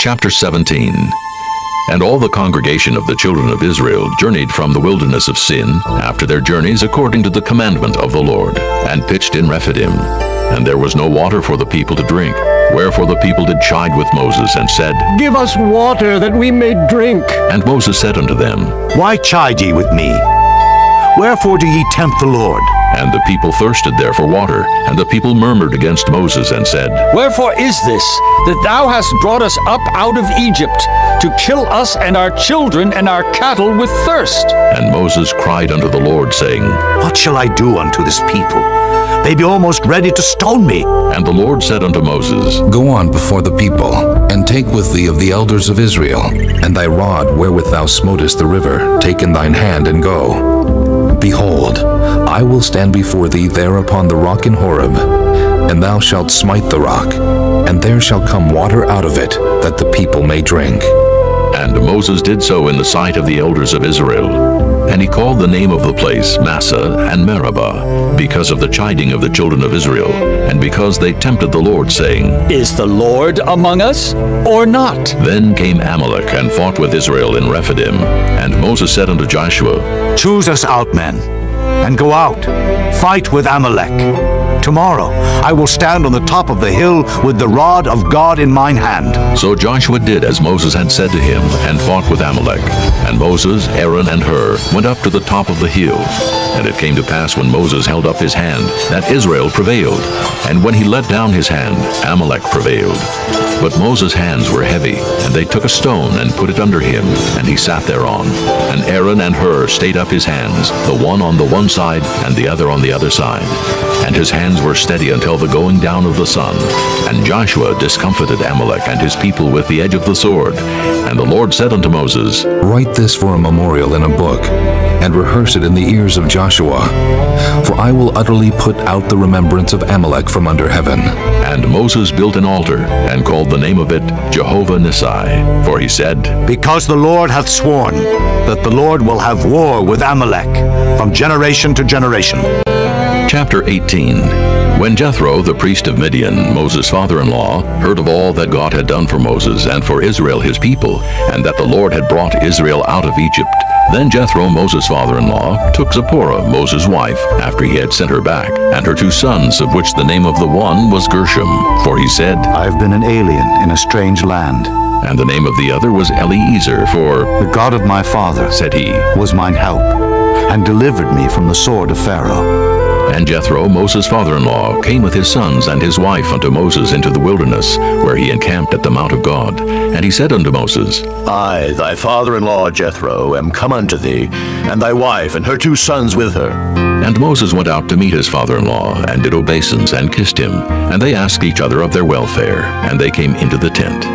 Chapter 17. And all the congregation of the children of Israel journeyed from the wilderness of Sin, after their journeys according to the commandment of the Lord, and pitched in Rephidim. And there was no water for the people to drink. Wherefore the people did chide with Moses, and said, Give us water, that we may drink. And Moses said unto them, Why chide ye with me? Wherefore do ye tempt the Lord? And the people thirsted there for water. And the people murmured against Moses, and said, Wherefore is this, that thou hast brought us up out of Egypt, to kill us and our children and our cattle with thirst? And Moses cried unto the Lord, saying, What shall I do unto this people? They be almost ready to stone me. And the Lord said unto Moses, Go on before the people, and take with thee of the elders of Israel, and thy rod wherewith thou smotest the river, take in thine hand, and go. Behold, I will stand before thee there upon the rock in Horeb, and thou shalt smite the rock, and there shall come water out of it, that the people may drink. And Moses did so in the sight of the elders of Israel. And he called the name of the place Massah and Meribah, because of the chiding of the children of Israel, and because they tempted the Lord, saying, Is the Lord among us, or not? Then came Amalek and fought with Israel in Rephidim. And Moses said unto Joshua, Choose us out men, and go out, fight with Amalek. Tomorrow I will stand on the top of the hill with the rod of God in mine hand. So Joshua did as Moses had said to him, and fought with Amalek. And Moses, Aaron, and Hur went up to the top of the hill. And it came to pass, when Moses held up his hand, that Israel prevailed. And when he let down his hand, Amalek prevailed. But Moses' hands were heavy, and they took a stone and put it under him, and he sat thereon. And Aaron and Hur stayed up his hands, the one on the one side, and the other on the other side. And his hands were steady until the going down of the sun. And Joshua discomfited Amalek and his people with the edge of the sword. And the Lord said unto Moses, Write this for a memorial in a book, and rehearse it in the ears of Joshua. For I will utterly put out the remembrance of Amalek from under heaven. And Moses built an altar, and called the name of it Jehovah Nissi. For he said, Because the Lord hath sworn that the Lord will have war with Amalek from generation to generation. Chapter 18. When Jethro, the priest of Midian, Moses' father-in-law, heard of all that God had done for Moses and for Israel his people, and that the Lord had brought Israel out of Egypt, then Jethro, Moses' father-in-law, took Zipporah, Moses' wife, after he had sent her back, and her 2 sons, of which the name of the one was Gershom. For he said, I have been an alien in a strange land. And the name of the other was Eliezer, for, The God of my father, said he, was mine help, and delivered me from the sword of Pharaoh. And Jethro, Moses' father-in-law, came with his sons and his wife unto Moses into the wilderness, where he encamped at the mount of God. And he said unto Moses, I, thy father-in-law Jethro, am come unto thee, and thy wife and her 2 sons with her. And Moses went out to meet his father-in-law, and did obeisance, and kissed him. And they asked each other of their welfare, and they came into the tent.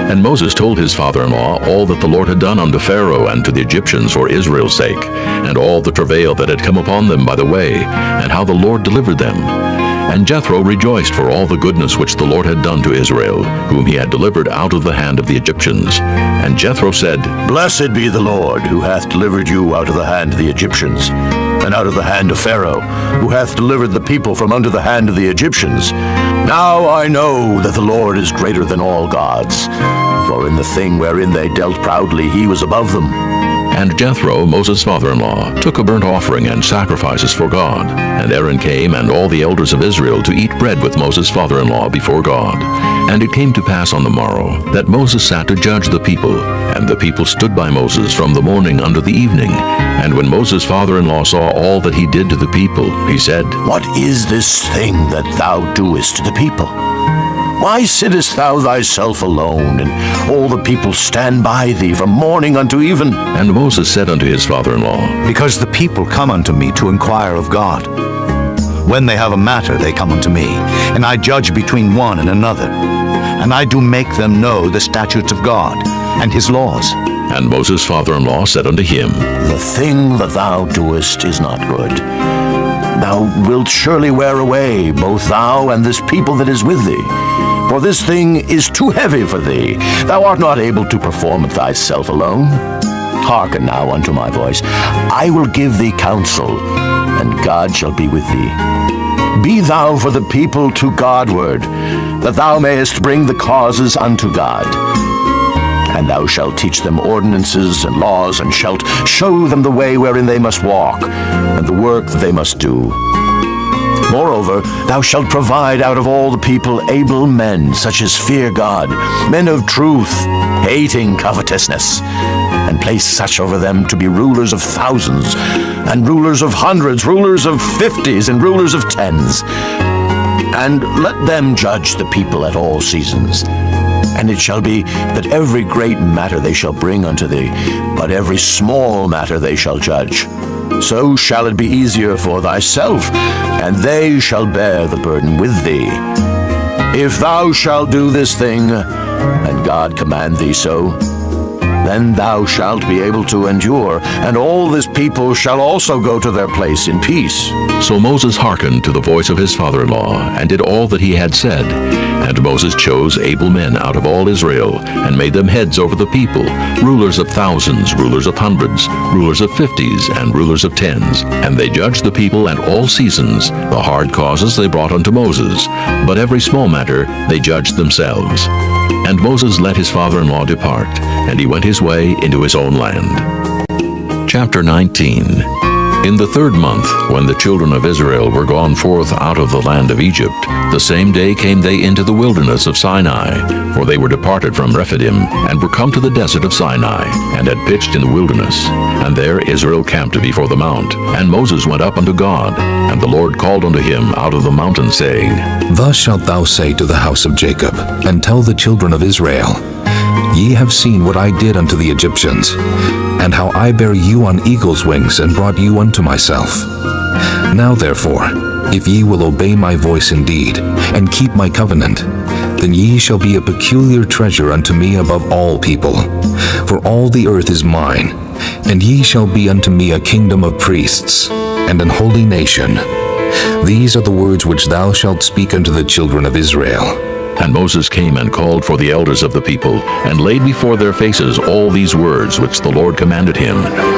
And Moses told his father-in-law all that the Lord had done unto Pharaoh and to the Egyptians for Israel's sake, and all the travail that had come upon them by the way, and how the Lord delivered them. And Jethro rejoiced for all the goodness which the Lord had done to Israel, whom he had delivered out of the hand of the Egyptians. And Jethro said, Blessed be the Lord, who hath delivered you out of the hand of the Egyptians, and out of the hand of Pharaoh, who hath delivered the people from under the hand of the Egyptians. Now I know that the Lord is greater than all gods, for in the thing wherein they dealt proudly he was above them. And Jethro, Moses' father-in-law, took a burnt offering and sacrifices for God. And Aaron came, and all the elders of Israel, to eat bread with Moses' father-in-law before God. And it came to pass on the morrow, that Moses sat to judge the people. And the people stood by Moses from the morning unto the evening. And when Moses' father-in-law saw all that he did to the people, he said, What is this thing that thou doest to the people? Why sittest thou thyself alone, and all the people stand by thee from morning unto even? And Moses said unto his father-in-law, Because the people come unto me to inquire of God. When they have a matter, they come unto me, and I judge between one and another. And I do make them know the statutes of God, and his laws. And Moses' father-in-law said unto him, The thing that thou doest is not good. Thou wilt surely wear away, both thou and this people that is with thee. For this thing is too heavy for thee. Thou art not able to perform it thyself alone. Hearken now unto my voice. I will give thee counsel, and God shall be with thee. Be thou for the people to Godward, that thou mayest bring the causes unto God. And thou shalt teach them ordinances and laws, and shalt show them the way wherein they must walk, and the work that they must do. Moreover, thou shalt provide out of all the people able men, such as fear God, men of truth, hating covetousness, and place such over them to be rulers of thousands, and rulers of hundreds, rulers of 50s, and rulers of 10s. And let them judge the people at all seasons. And it shall be that every great matter they shall bring unto thee, but every small matter they shall judge. So shall it be easier for thyself, and they shall bear the burden with thee. If thou shalt do this thing, and God command thee so, then thou shalt be able to endure, and all this people shall also go to their place in peace. So Moses hearkened to the voice of his father-in-law, and did all that he had said. And Moses chose able men out of all Israel, and made them heads over the people, rulers of thousands, rulers of hundreds, rulers of 50s, and rulers of 10s. And they judged the people at all seasons. The hard causes they brought unto Moses, but every small matter they judged themselves. And Moses let his father-in-law depart, and he went his way into his own land. Chapter 19. In the 3rd month, when the children of Israel were gone forth out of the land of Egypt, the same day came they into the wilderness of Sinai, for they were departed from Rephidim, and were come to the desert of Sinai, and had pitched in the wilderness. And there Israel camped before the mount. And Moses went up unto God, and the Lord called unto him out of the mountain, saying, Thus shalt thou say to the house of Jacob, and tell the children of Israel, Ye have seen what I did unto the Egyptians, and how I bare you on eagle's wings, and brought you unto myself. Now therefore, if ye will obey my voice indeed, and keep my covenant, then ye shall be a peculiar treasure unto me above all people. For all the earth is mine, and ye shall be unto me a kingdom of priests, and an holy nation. These are the words which thou shalt speak unto the children of Israel. And Moses came and called for the elders of the people, and laid before their faces all these words which the Lord commanded him.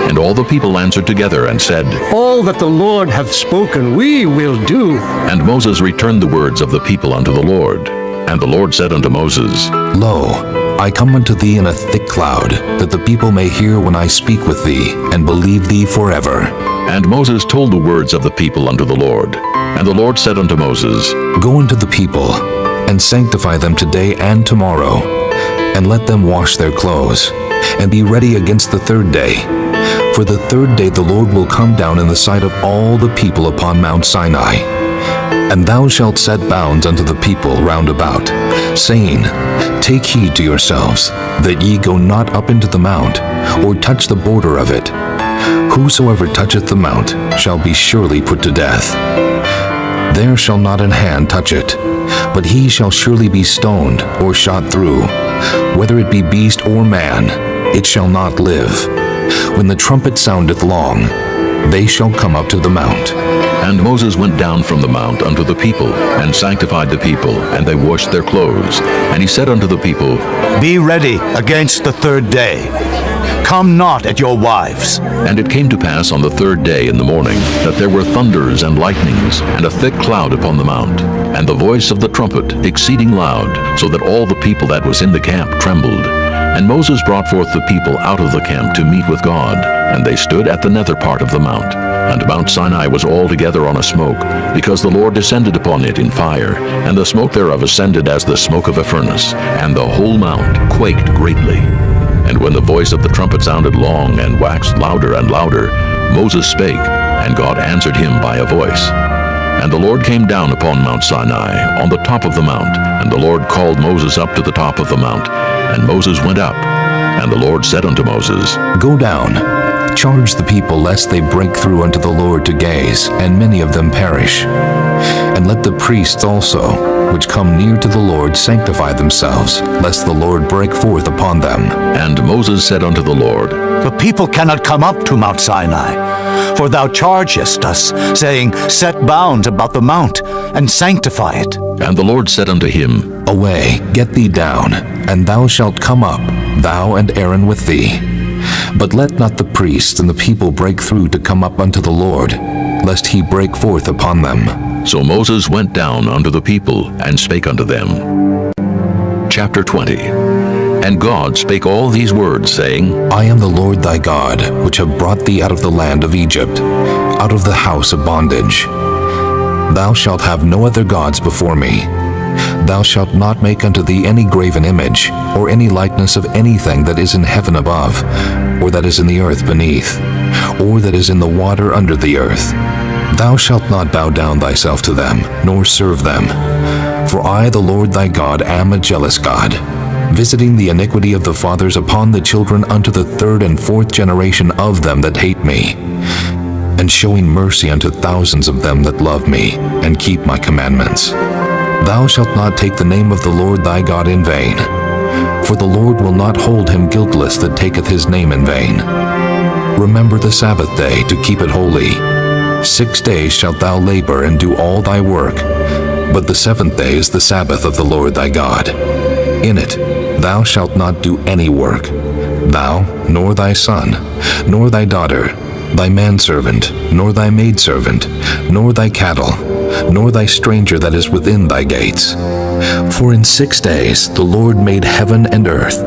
And all the people answered together and said, All that the Lord hath spoken we will do. And Moses returned the words of the people unto the Lord. And the Lord said unto Moses, Lo, I come unto thee in a thick cloud, that the people may hear when I speak with thee, and believe thee forever. And Moses told the words of the people unto the Lord. And the Lord said unto Moses, Go unto the people, and sanctify them today and tomorrow, and let them wash their clothes, and be ready against the 3rd day. For the 3rd day the Lord will come down in the sight of all the people upon Mount Sinai. And thou shalt set bounds unto the people round about, saying, Take heed to yourselves, that ye go not up into the mount, or touch the border of it. Whosoever toucheth the mount shall be surely put to death. There shall not an hand touch it, but he shall surely be stoned or shot through. Whether it be beast or man, it shall not live. When the trumpet soundeth long, they shall come up to the mount. And Moses went down from the mount unto the people, and sanctified the people, and they washed their clothes. And he said unto the people, Be ready against the 3rd day. Come not at your wives. And it came to pass on the 3rd day in the morning, that there were thunders and lightnings, and a thick cloud upon the mount, and the voice of the trumpet exceeding loud, so that all the people that was in the camp trembled. And Moses brought forth the people out of the camp to meet with God, and they stood at the nether part of the mount. And Mount Sinai was altogether on a smoke, because the Lord descended upon it in fire, and the smoke thereof ascended as the smoke of a furnace, and the whole mount quaked greatly. And when the voice of the trumpet sounded long, and waxed louder and louder, Moses spake, and God answered him by a voice. And the Lord came down upon Mount Sinai, on the top of the mount, and the Lord called Moses up to the top of the mount. And Moses went up, and the Lord said unto Moses, Go down, charge the people lest they break through unto the Lord to gaze, and many of them perish. And let the priests also, which come near to the Lord, sanctify themselves, lest the Lord break forth upon them. And Moses said unto the Lord, The people cannot come up to Mount Sinai, for thou chargest us, saying, Set bounds about the mount, and sanctify it. And the Lord said unto him, Away, get thee down, and thou shalt come up, thou and Aaron with thee. But let not the priests and the people break through to come up unto the Lord, lest he break forth upon them. So Moses went down unto the people, and spake unto them. Chapter 20. And God spake all these words, saying, I am the Lord thy God, which have brought thee out of the land of Egypt, out of the house of bondage. Thou shalt have no other gods before me. Thou shalt not make unto thee any graven image, or any likeness of anything that is in heaven above, or that is in the earth beneath, or that is in the water under the earth. Thou shalt not bow down thyself to them, nor serve them. For I, the Lord thy God, am a jealous God, visiting the iniquity of the fathers upon the children unto the third and fourth generation of them that hate me, and showing mercy unto thousands of them that love me, and keep my commandments. Thou shalt not take the name of the Lord thy God in vain, for the Lord will not hold him guiltless that taketh his name in vain. Remember the Sabbath day to keep it holy. 6 days shalt thou labor and do all thy work, but the seventh day is the Sabbath of the Lord thy God. In it thou shalt not do any work, thou, nor thy son, nor thy daughter, thy manservant, nor thy maidservant, nor thy cattle, nor thy stranger that is within thy gates. For in 6 days the Lord made heaven and earth,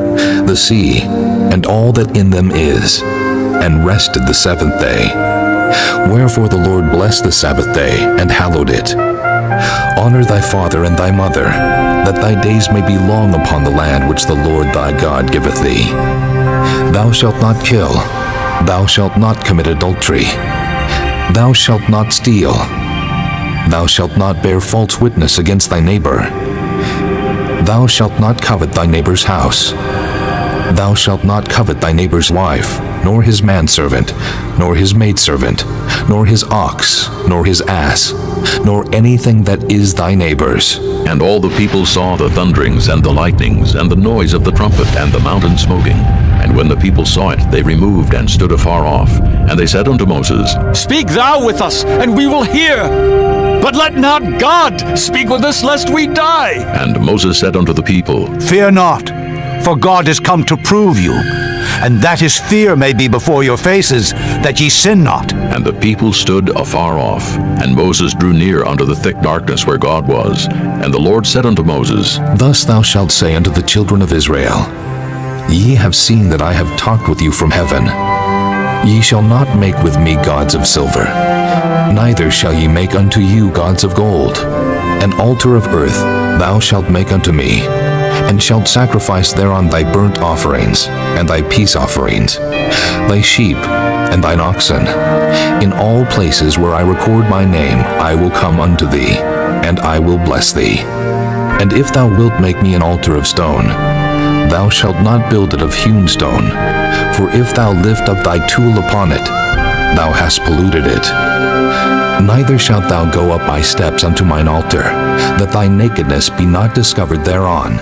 the sea, and all that in them is, and rested the seventh day. Wherefore the Lord blessed the Sabbath day, and hallowed it. Honor thy father and thy mother, that thy days may be long upon the land which the Lord thy God giveth thee. Thou shalt not kill. Thou shalt not commit adultery. Thou shalt not steal. Thou shalt not bear false witness against thy neighbor. Thou shalt not covet thy neighbor's house. Thou shalt not covet thy neighbor's wife, nor his manservant, nor his maidservant, nor his ox, nor his ass, nor anything that is thy neighbor's. And all the people saw the thunderings and the lightnings and the noise of the trumpet and the mountain smoking. And when the people saw it, they removed and stood afar off. And they said unto Moses, Speak thou with us, and we will hear. But let not God speak with us, lest we die. And Moses said unto the people, Fear not, for God is come to prove you, and that his fear may be before your faces, that ye sin not. And the people stood afar off. And Moses drew near unto the thick darkness where God was. And the Lord said unto Moses, Thus thou shalt say unto the children of Israel, Ye have seen that I have talked with you from heaven. Ye shall not make with me gods of silver, neither shall ye make unto you gods of gold. An altar of earth thou shalt make unto me, and shalt sacrifice thereon thy burnt offerings, and thy peace offerings, thy sheep, and thine oxen. In all places where I record my name I will come unto thee, and I will bless thee. And if thou wilt make me an altar of stone, thou shalt not build it of hewn stone, for if thou lift up thy tool upon it, thou hast polluted it. Neither shalt thou go up by steps unto mine altar, that thy nakedness be not discovered thereon.